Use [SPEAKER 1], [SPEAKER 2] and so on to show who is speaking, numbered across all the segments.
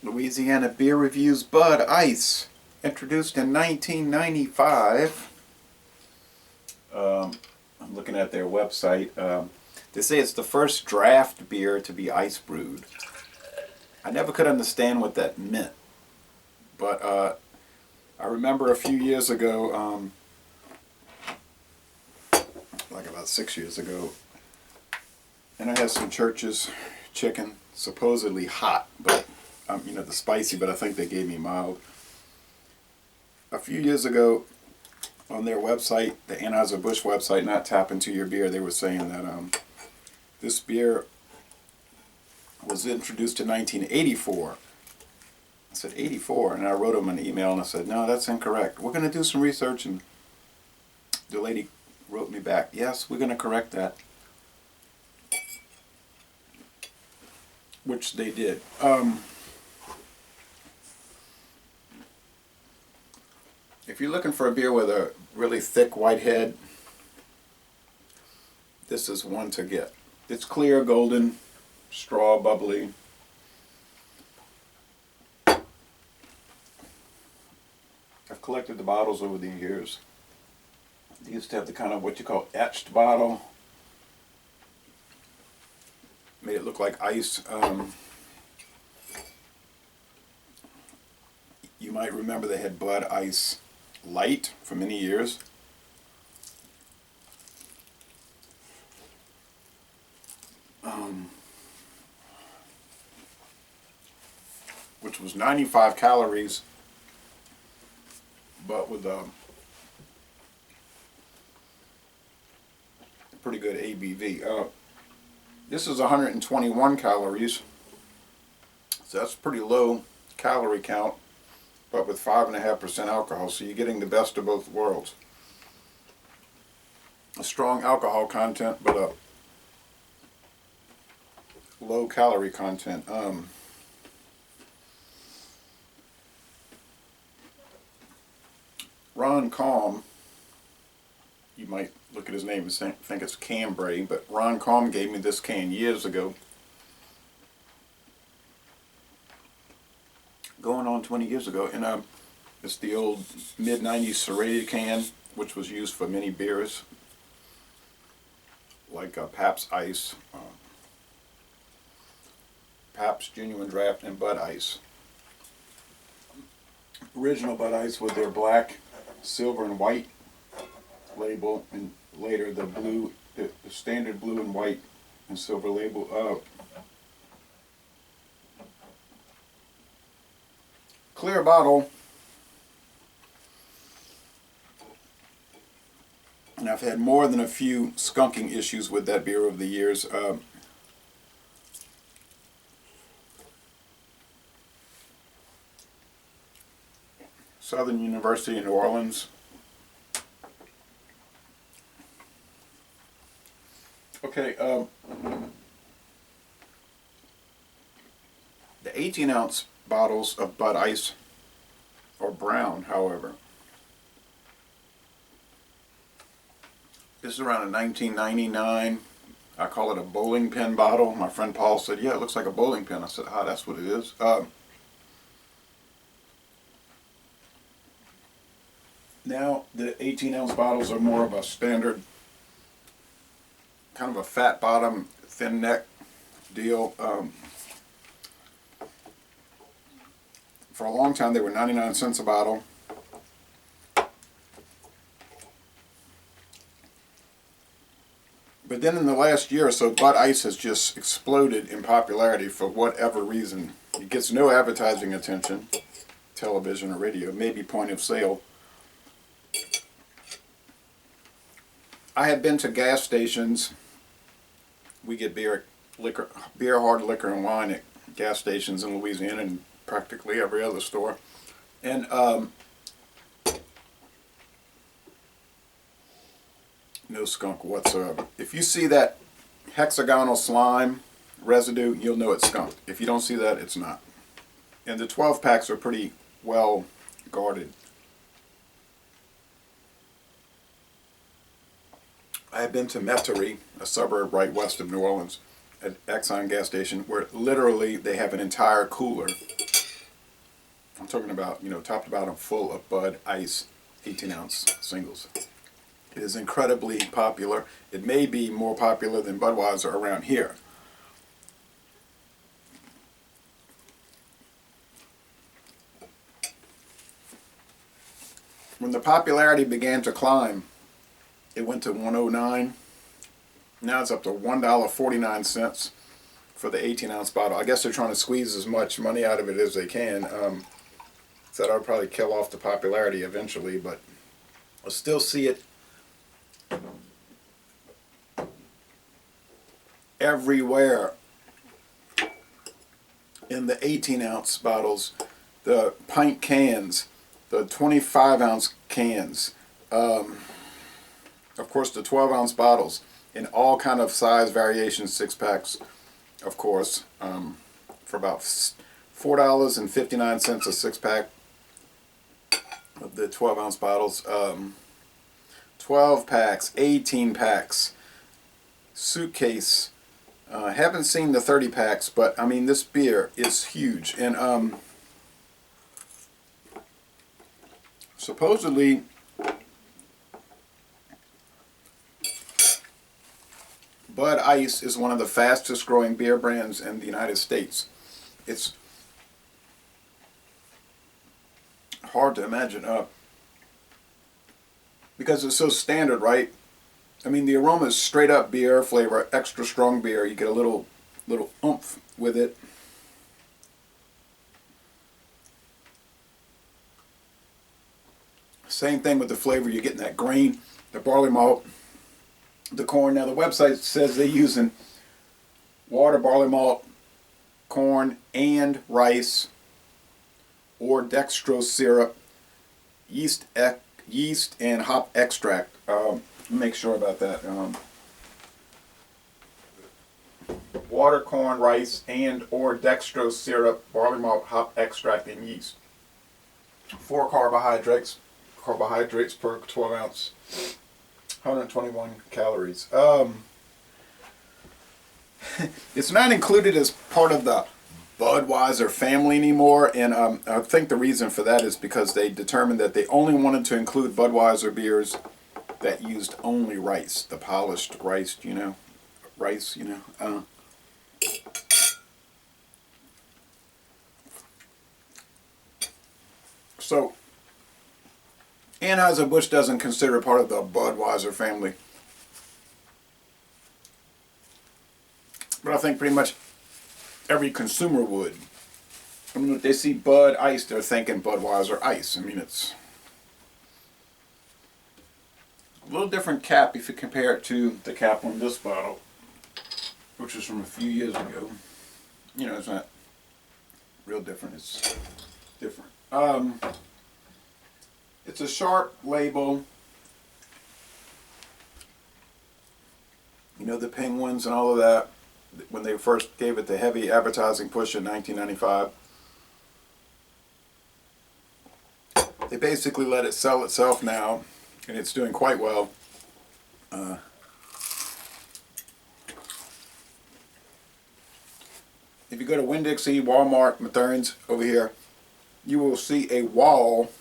[SPEAKER 1] Louisiana Beer Reviews Bud Ice, introduced in 1995. I'm looking at their website. They say it's the first draft beer to be ice brewed. I never could understand what that meant, but I remember a few years ago, like about 6 years ago, and I had some Church's chicken, supposedly hot, but the spicy, but I think they gave me mild. A few years ago, on their website, the Anheuser-Busch website, not Tap Into Your Beer, they were saying that this beer was introduced in 1984. I said, 84? And I wrote them an email and I said, no, that's incorrect. We're going to do some research. And the lady wrote me back, yes, we're going to correct that. Which they did. If you're looking for a beer with a really thick white head, this is one to get. It's clear, golden, straw, bubbly. I've collected the bottles over the years. They used to have the kind of what you call etched bottle. Made it look like ice. You might remember they had Bud Ice Light for many years. Which was 95 calories, but with a pretty good ABV. This is 121 calories, so that's pretty low calorie count, but with 5.5% alcohol, so you're getting the best of both worlds. A strong alcohol content, but a low calorie content. Ron Calm, you might look at his name and think it's Cambrai, but Ron Calm gave me this can years ago. Going on 20 years ago, and it's the old mid-90s serrated can, which was used for many beers, like Pabst Ice, Pabst Genuine Draft, and Bud Ice. Original Bud Ice with their black, silver, and white label, and later the blue, the standard blue and white and silver label. Clear bottle, and I've had more than a few skunking issues with that beer over the years. Southern University in New Orleans. Okay, the 18-ounce bottles of Bud Ice are brown, however. This is around a 1999. I call it a bowling pin bottle. My friend Paul said, yeah, it looks like a bowling pin. I said, that's what it is. Now, the 18-ounce bottles are more of a standard, kind of a fat bottom, thin neck deal. For a long time, they were 99 cents a bottle. But then in the last year or so, Bud Ice has just exploded in popularity for whatever reason. It gets no advertising attention, television or radio, maybe point of sale. I have been to gas stations. We get beer, hard liquor, and wine at gas stations in Louisiana and practically every other store. And no skunk whatsoever. If you see that hexagonal slime residue, you'll know it's skunk. If you don't see that, it's not. And the 12 packs are pretty well guarded. I have been to Metairie, a suburb right west of New Orleans, at Exxon gas station, where literally they have an entire cooler I'm talking about, top to bottom full of Bud Ice 18-ounce singles. It is incredibly popular. It may be more popular than Budweiser around here. When the popularity began to climb, it went to $1.09. Now it's up to $1.49 for the 18-ounce bottle. I guess they're trying to squeeze as much money out of it as they can. So that'll probably kill off the popularity eventually, but I'll still see it everywhere in the 18-ounce bottles, the pint cans, the 25-ounce cans, of course the 12-ounce bottles, in all kind of size variations, 6-packs, of course, for about $4.59 a 6-pack of the 12-ounce bottles. 12 packs, 18 packs, suitcase. Haven't seen the 30 packs, but I mean, this beer is huge. And supposedly Bud Ice is one of the fastest growing beer brands in the United States. It's hard to imagine because it's so standard, right? I mean, the aroma is straight up beer flavor, extra strong beer. You get a little oomph with it. Same thing with the flavor. You're getting that grain, the barley malt, the corn. Now the website says they're using water, barley malt, corn, and rice, or dextrose syrup, yeast and hop extract. Make sure about that. Water, corn, rice, and or dextrose syrup, barley malt, hop extract, and yeast. 4 carbohydrates per 12 ounce. 121 calories. It's not included as part of the Budweiser family anymore, and I think the reason for that is because they determined that they only wanted to include Budweiser beers that used only rice, the polished rice, rice. So Anheuser-Busch doesn't consider it part of the Budweiser family. But I think pretty much every consumer would. I mean, if they see Bud Ice, they're thinking Budweiser Ice. I mean, it's a little different cap if you compare it to the cap on this bottle, which is from a few years ago. It's not real different. It's different. It's a sharp label. The penguins and all of that, when they first gave it the heavy advertising push in 1995. They basically let it sell itself now, and it's doing quite well. If you go to Winn-Dixie, Walmart, Matherne's over here, you will see a wall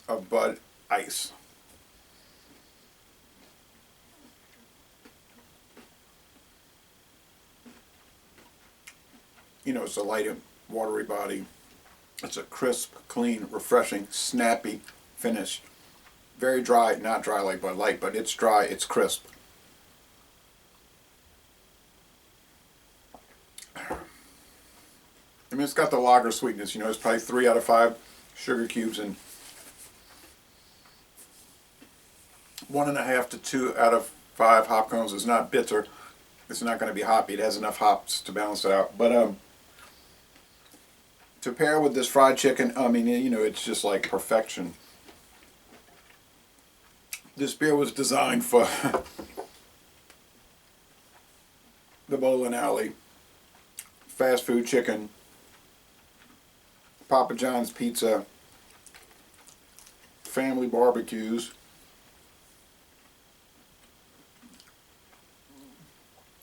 [SPEAKER 1] of Bud Ice. It's a light and watery body. It's a crisp, clean, refreshing, snappy finish. Very dry, not dry like Bud Light, but it's dry, it's crisp. I mean, it's got the lager sweetness. It's probably 3 out of 5 sugar cubes and 1.5 to 2 out of 5 hop cones. It's not bitter. It's not going to be hoppy. It has enough hops to balance it out. But to pair with this fried chicken, I mean, it's just like perfection. This beer was designed for the bowling alley, fast food chicken, Papa John's pizza, family barbecues.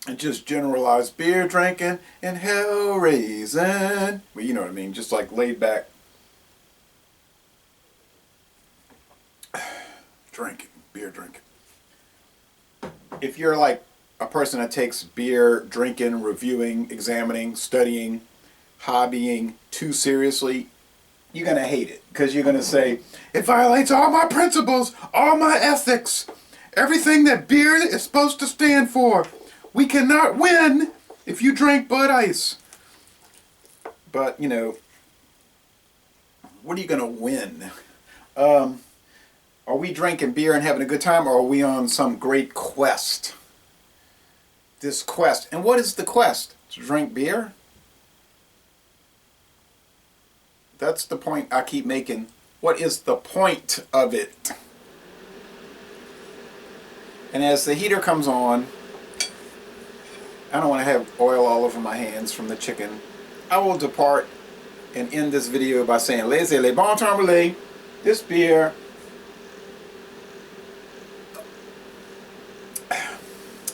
[SPEAKER 1] and just generalized beer drinking and hell raising. Well, you know what I mean, just like laid back drinking, beer drinking. If you're like a person that takes beer drinking, reviewing, examining, studying, hobbying too seriously, you're going to hate it, because you're going to say, it violates all my principles, all my ethics, everything that beer is supposed to stand for. We cannot win if you drink Bud Ice. But, you know, what are you going to win? Are we drinking beer and having a good time, or are we on some great quest? This quest. And what is the quest? To drink beer? That's the point I keep making. What is the point of it? And as the heater comes on, I don't want to have oil all over my hands from the chicken. I will depart and end this video by saying, laissez les bon temps rouler. This beer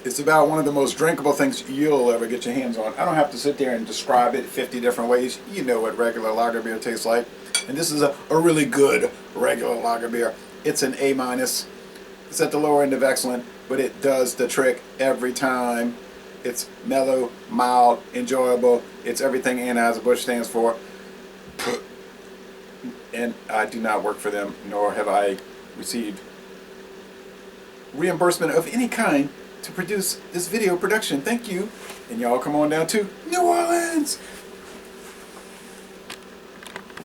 [SPEAKER 1] is about one of the most drinkable things you'll ever get your hands on. I don't have to sit there and describe it 50 different ways. You know what regular lager beer tastes like. And this is a really good regular lager beer. It's an A-. It's at the lower end of excellent, but it does the trick every time. It's mellow, mild, enjoyable. It's everything Anheuser-Busch stands for. And I do not work for them, nor have I received reimbursement of any kind to produce this video production. Thank you. And y'all come on down to New Orleans.